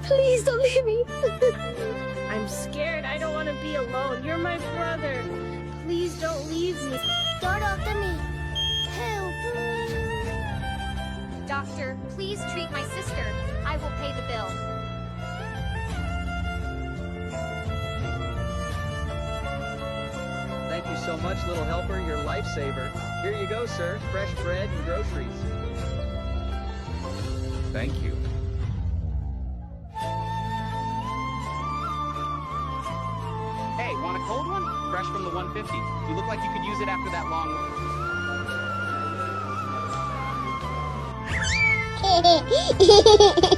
Please don't leave me. I'm scared. I don't want to be alone. You're my brother. Please don't leave me. Don't open me. Help. Doctor, please treat my sister. I will pay the bill. Thank you so much, little helper. You're a lifesaver. Here you go, sir. Fresh bread and groceries. Thank you. Hey, want a cold one? Fresh from the 150. You look like you could use it after that long Hehehehe